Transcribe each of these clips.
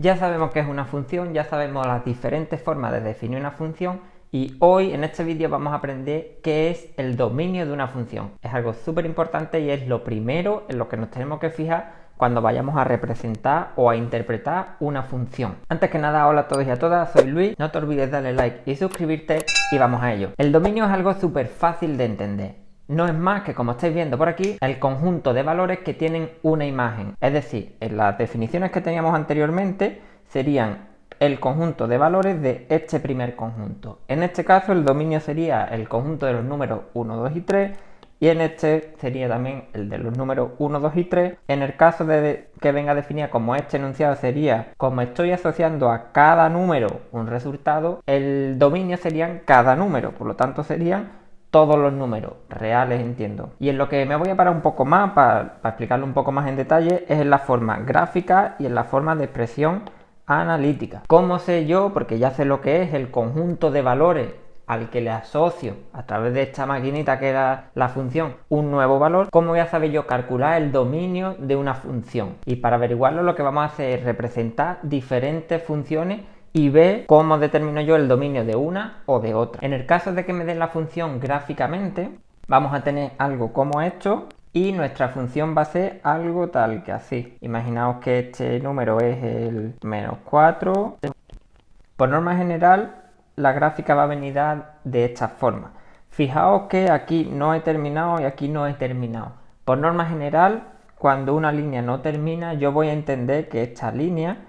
Ya sabemos qué es una función, ya sabemos las diferentes formas de definir una función y hoy en este vídeo vamos a aprender qué es el dominio de una función. Es algo súper importante y es lo primero en lo que nos tenemos que fijar cuando vayamos a representar o a interpretar una función. Antes que nada, hola a todos y a todas, soy Luis, no te olvides darle like y suscribirte y vamos a ello. El dominio es algo súper fácil de entender. No es más que, como estáis viendo por aquí, el conjunto de valores que tienen una imagen. Es decir, en las definiciones que teníamos anteriormente serían el conjunto de valores de este primer conjunto. En este caso el dominio sería el conjunto de los números 1, 2 y 3 y en este sería también el de los números 1, 2 y 3. En el caso de que venga definida como este enunciado sería como estoy asociando a cada número un resultado, el dominio serían cada número, por lo tanto serían todos los números reales, entiendo. Y en lo que me voy a parar un poco más para explicarlo un poco más en detalle es en la forma gráfica y en la forma de expresión analítica. ¿Cómo sé yo? Porque ya sé lo que es el conjunto de valores al que le asocio a través de esta maquinita que era la función un nuevo valor. ¿Cómo voy a saber yo calcular el dominio de una función? Y para averiguarlo lo que vamos a hacer es representar diferentes funciones y ver cómo determino yo el dominio de una o de otra. En el caso de que me den la función gráficamente, vamos a tener algo como esto y nuestra función va a ser algo tal que así. Imaginaos que este número es el -4. Por norma general, la gráfica va a venir de esta forma. Fijaos que aquí no he terminado y aquí no he terminado. Por norma general, cuando una línea no termina, yo voy a entender que esta línea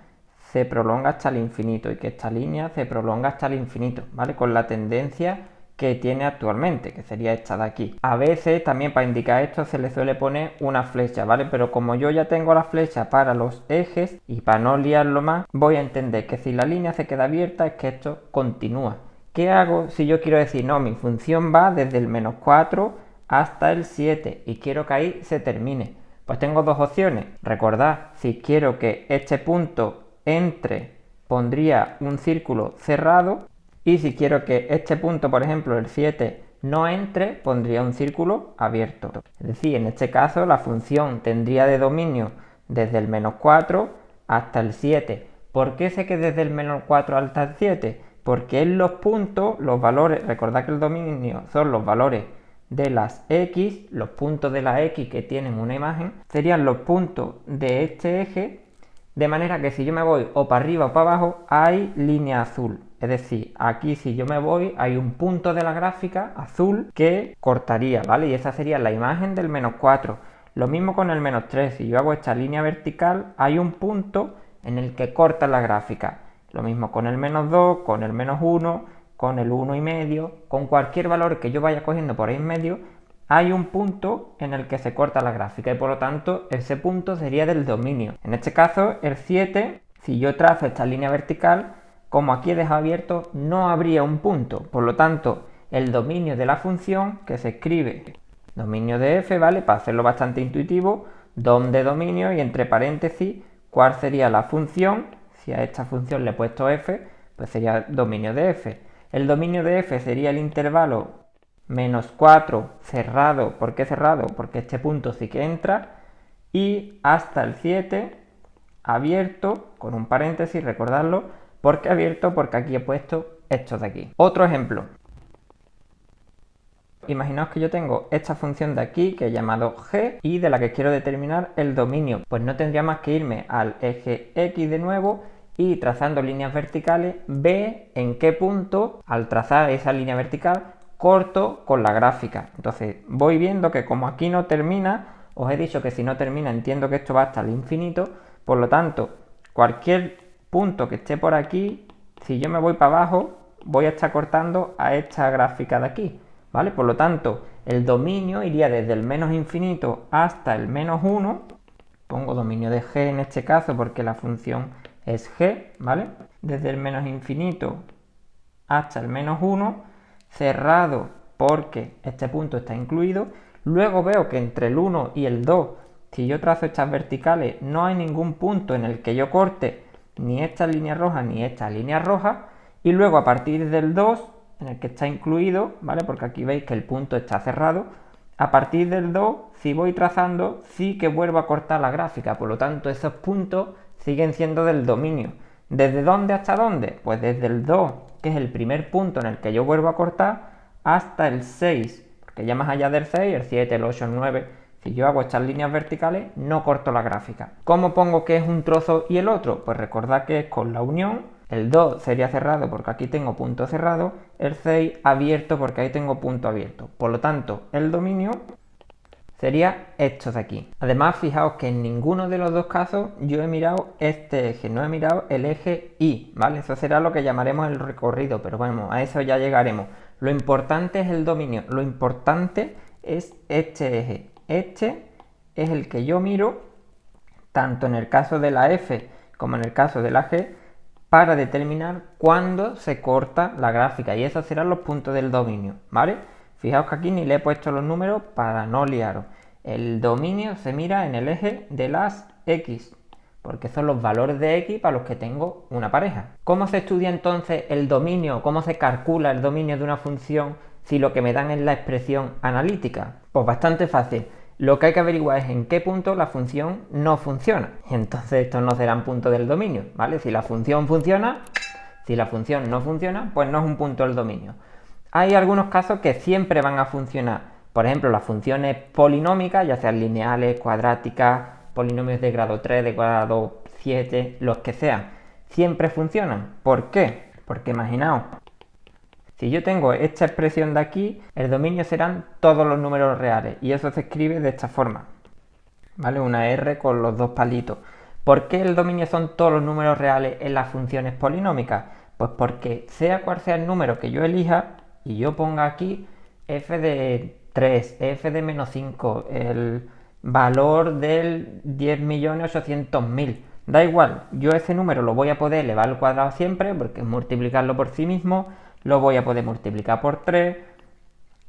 se prolonga hasta el infinito y que esta línea se prolonga hasta el infinito, ¿vale? Con la tendencia que tiene actualmente, que sería esta de aquí. A veces también para indicar esto se le suele poner una flecha, ¿vale? Pero como yo ya tengo la flecha para los ejes y para no liarlo más, voy a entender que si la línea se queda abierta es que esto continúa. ¿Qué hago si yo quiero decir, no, mi función va desde el -4 hasta el 7 y quiero que ahí se termine? Pues tengo dos opciones. Recordad, si quiero que este punto entre, pondría un círculo cerrado, y si quiero que este punto, por ejemplo el 7, no entre, pondría un círculo abierto. Es decir, en este caso la función tendría de dominio desde el -4 hasta el 7. ¿Por qué sé que desde el -4 hasta el 7? Porque en los puntos, los valores, recordad que el dominio son los valores de las X, los puntos de la X que tienen una imagen, serían los puntos de este eje. De manera que si yo me voy o para arriba o para abajo hay línea azul. Es decir, aquí si yo me voy hay un punto de la gráfica azul que cortaría, ¿vale? Y esa sería la imagen del -4. Lo mismo con el -3. Si yo hago esta línea vertical hay un punto en el que corta la gráfica. Lo mismo con el -2, con el -1, con el 1,5, con cualquier valor que yo vaya cogiendo por ahí en medio. Hay un punto en el que se corta la gráfica y por lo tanto ese punto sería del dominio. En este caso el 7, si yo trazo esta línea vertical, como aquí he dejado abierto, no habría un punto. Por lo tanto, el dominio de la función que se escribe dominio de f, ¿vale? Para hacerlo bastante intuitivo, dom de dominio y entre paréntesis, ¿cuál sería la función? Si a esta función le he puesto f, pues sería dominio de f. El dominio de f sería el intervalo -4 cerrado. ¿Por qué cerrado? Porque este punto sí que entra. Y hasta el 7 abierto, con un paréntesis, recordadlo. ¿Por qué abierto? Porque aquí he puesto esto de aquí. Otro ejemplo. Imaginaos que yo tengo esta función de aquí que he llamado g y de la que quiero determinar el dominio. Pues no tendría más que irme al eje x de nuevo y trazando líneas verticales, ver en qué punto, al trazar esa línea vertical, corto con la gráfica. Entonces voy viendo que como aquí no termina, os he dicho que si no termina entiendo que esto va hasta el infinito, por lo tanto cualquier punto que esté por aquí, si yo me voy para abajo voy a estar cortando a esta gráfica de aquí, ¿vale? Por lo tanto el dominio iría desde el -infinito hasta el -1, pongo dominio de g en este caso porque la función es g, ¿vale? Desde el -infinito hasta el -1, cerrado porque este punto está incluido. Luego veo que entre el 1 y el 2, si yo trazo estas verticales, no hay ningún punto en el que yo corte ni esta línea roja ni esta línea roja. Y luego a partir del 2, en el que está incluido, ¿vale? Porque aquí veis que el punto está cerrado. A partir del 2, si voy trazando, sí que vuelvo a cortar la gráfica. Por lo tanto, esos puntos siguen siendo del dominio. ¿Desde dónde hasta dónde? Pues desde el 2, que es el primer punto en el que yo vuelvo a cortar, hasta el 6, porque ya más allá del 6, el 7, el 8, el 9, si yo hago estas líneas verticales, no corto la gráfica. ¿Cómo pongo que es un trozo y el otro? Pues recordad que es con la unión. El 2 sería cerrado porque aquí tengo punto cerrado, el 6 abierto porque ahí tengo punto abierto. Por lo tanto, el dominio sería esto de aquí. Además, fijaos que en ninguno de los dos casos yo he mirado este eje, no he mirado el eje Y, ¿vale? Eso será lo que llamaremos el recorrido, pero bueno, a eso ya llegaremos. Lo importante es el dominio, lo importante es este eje. Este es el que yo miro, tanto en el caso de la F como en el caso de la G, para determinar cuándo se corta la gráfica, y esos serán los puntos del dominio, ¿vale? Fijaos que aquí ni le he puesto los números para no liaros. El dominio se mira en el eje de las X, porque son los valores de X para los que tengo una pareja. ¿Cómo se estudia entonces el dominio? ¿Cómo se calcula el dominio de una función si lo que me dan es la expresión analítica? Pues bastante fácil. Lo que hay que averiguar es en qué punto la función no funciona. Y entonces estos no serán puntos del dominio, ¿vale? Si la función funciona, si la función no funciona, pues no es un punto del dominio. Hay algunos casos que siempre van a funcionar. Por ejemplo, las funciones polinómicas, ya sean lineales, cuadráticas, polinomios de grado 3, de grado 7, los que sean, siempre funcionan. ¿Por qué? Porque imaginaos, si yo tengo esta expresión de aquí, el dominio serán todos los números reales, y eso se escribe de esta forma, ¿vale? Una R con los dos palitos. ¿Por qué el dominio son todos los números reales en las funciones polinómicas? Pues porque sea cual sea el número que yo elija, y yo ponga aquí f de 3, f de menos 5, el valor del 10.800.000, da igual, yo ese número lo voy a poder elevar al cuadrado siempre, porque es multiplicarlo por sí mismo, lo voy a poder multiplicar por 3,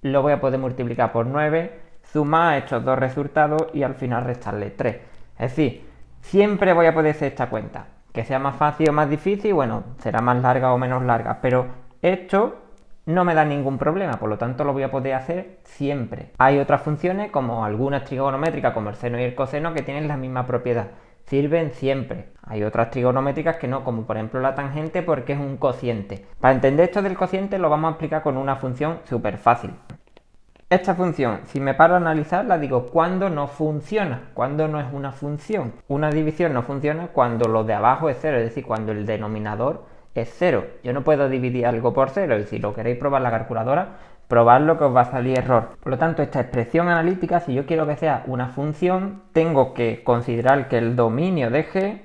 lo voy a poder multiplicar por 9, sumar estos dos resultados y al final restarle 3. Es decir, siempre voy a poder hacer esta cuenta. Que sea más fácil o más difícil, bueno, será más larga o menos larga, pero esto no me da ningún problema, por lo tanto lo voy a poder hacer siempre. Hay otras funciones, como algunas trigonométricas, como el seno y el coseno, que tienen la misma propiedad. Sirven siempre. Hay otras trigonométricas que no, como por ejemplo la tangente, porque es un cociente. Para entender esto del cociente lo vamos a explicar con una función súper fácil. Esta función, si me paro a analizarla, digo, ¿cuándo no funciona? ¿Cuándo no es una función? Una división no funciona cuando lo de abajo es 0, es decir, cuando el denominador es 0. Yo no puedo dividir algo por 0, y si lo queréis probar la calculadora, probadlo que os va a salir error. Por lo tanto, esta expresión analítica, si yo quiero que sea una función, tengo que considerar que el dominio de G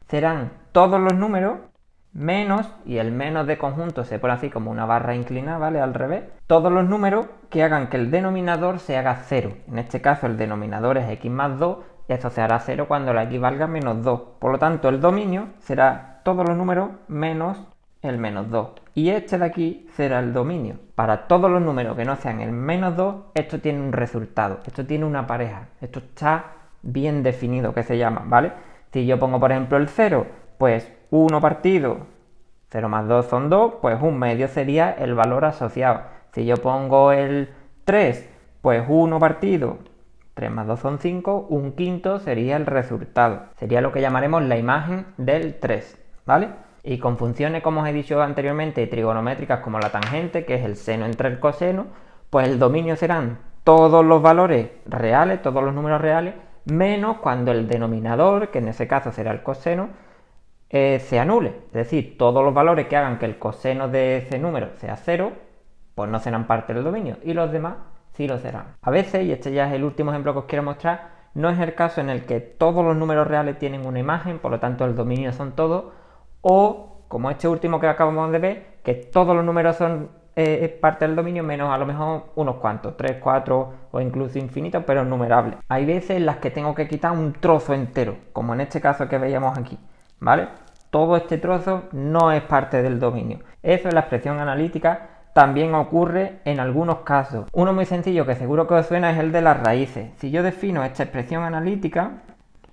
serán todos los números menos, y el menos de conjunto se pone así como una barra inclinada, ¿vale? Al revés, todos los números que hagan que el denominador se haga 0. En este caso el denominador es x más 2, y esto se hará 0 cuando la x valga menos 2. Por lo tanto, el dominio será todos los números menos el menos 2. Y este de aquí será el dominio. Para todos los números que no sean el menos 2, esto tiene un resultado, esto tiene una pareja, esto está bien definido, que se llama, ¿vale? Si yo pongo, por ejemplo, el 0, pues 1 partido 0 más 2 son 2, pues un medio sería el valor asociado. Si yo pongo el 3, pues 1 partido 3 más 2 son 5, un quinto sería el resultado. Sería lo que llamaremos la imagen del 3, ¿vale? Y con funciones, como os he dicho anteriormente, trigonométricas como la tangente, que es el seno entre el coseno, pues el dominio serán todos los valores reales, todos los números reales, menos cuando el denominador, que en ese caso será el coseno, se anule. Es decir, todos los valores que hagan que el coseno de ese número sea 0, pues no serán parte del dominio, y los demás sí lo serán. A veces, y este ya es el último ejemplo que os quiero mostrar, no es el caso en el que todos los números reales tienen una imagen, por lo tanto el dominio son todos, o como este último que acabamos de ver, que todos los números son parte del dominio, menos a lo mejor unos cuantos, 3, 4 o incluso infinitos, pero numerables. Hay veces en las que tengo que quitar un trozo entero, como en este caso que veíamos aquí, ¿vale? Todo este trozo no es parte del dominio. Eso en la expresión analítica también ocurre en algunos casos. Uno muy sencillo que seguro que os suena es el de las raíces. Si yo defino esta expresión analítica,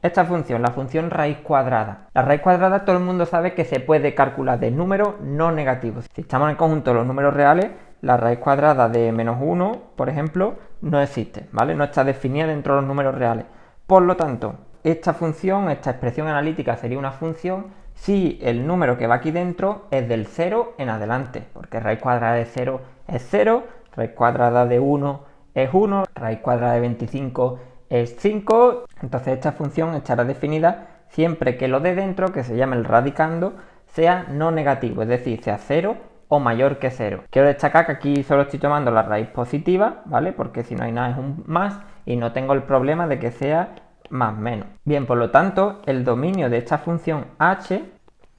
esta función, la función raíz cuadrada. La raíz cuadrada todo el mundo sabe que se puede calcular de números no negativos. Si estamos en el conjunto de los números reales, la raíz cuadrada de menos 1, por ejemplo, no existe, ¿vale? No está definida dentro de los números reales. Por lo tanto, esta función, esta expresión analítica sería una función si el número que va aquí dentro es del 0 en adelante, porque raíz cuadrada de 0 es 0, raíz cuadrada de 1 es 1, raíz cuadrada de 25 es 5, entonces esta función estará definida siempre que lo de dentro, que se llama el radicando, sea no negativo, es decir, sea 0 o mayor que 0. Quiero destacar que aquí solo estoy tomando la raíz positiva, ¿vale? Porque si no hay nada es un más y no tengo el problema de que sea más menos. Bien, por lo tanto, el dominio de esta función h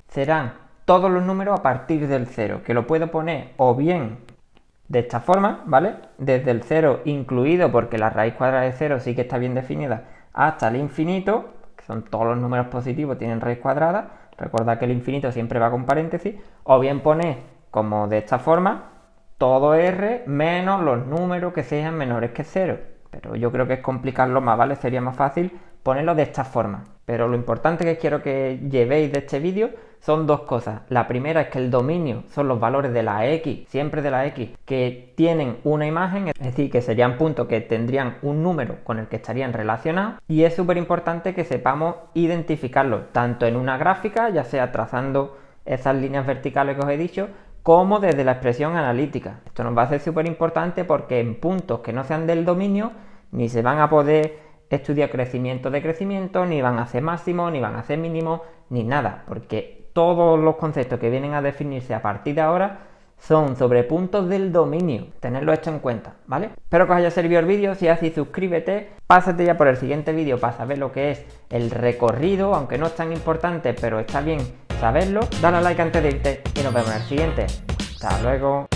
serán todos los números a partir del 0, que lo puedo poner o bien de esta forma, ¿vale? Desde el 0 incluido, porque la raíz cuadrada de 0 sí que está bien definida, hasta el infinito, que son todos los números positivos, tienen raíz cuadrada. Recuerda que el infinito siempre va con paréntesis, o bien poner como de esta forma, todo r menos los números que sean menores que 0. Pero yo creo que es complicarlo más, ¿vale? Sería más fácil ponerlo de esta forma. Pero lo importante que quiero que llevéis de este vídeo son dos cosas. La primera es que el dominio son los valores de la x, siempre de la x, que tienen una imagen, es decir, que serían puntos que tendrían un número con el que estarían relacionados. Y es súper importante que sepamos identificarlos, tanto en una gráfica, ya sea trazando esas líneas verticales que os he dicho, como desde la expresión analítica. Esto nos va a ser súper importante porque en puntos que no sean del dominio ni se van a poder estudiar crecimiento de crecimiento, ni van a ser máximo, ni van a ser mínimo, ni nada, porque todos los conceptos que vienen a definirse a partir de ahora son sobre puntos del dominio. Tenerlo hecho en cuenta, ¿vale? Espero que os haya servido el vídeo. Si es así, suscríbete, pásate ya por el siguiente vídeo para saber lo que es el recorrido, aunque no es tan importante, pero está bien saberlo. Dale a like antes de irte y nos vemos en el siguiente. Hasta luego.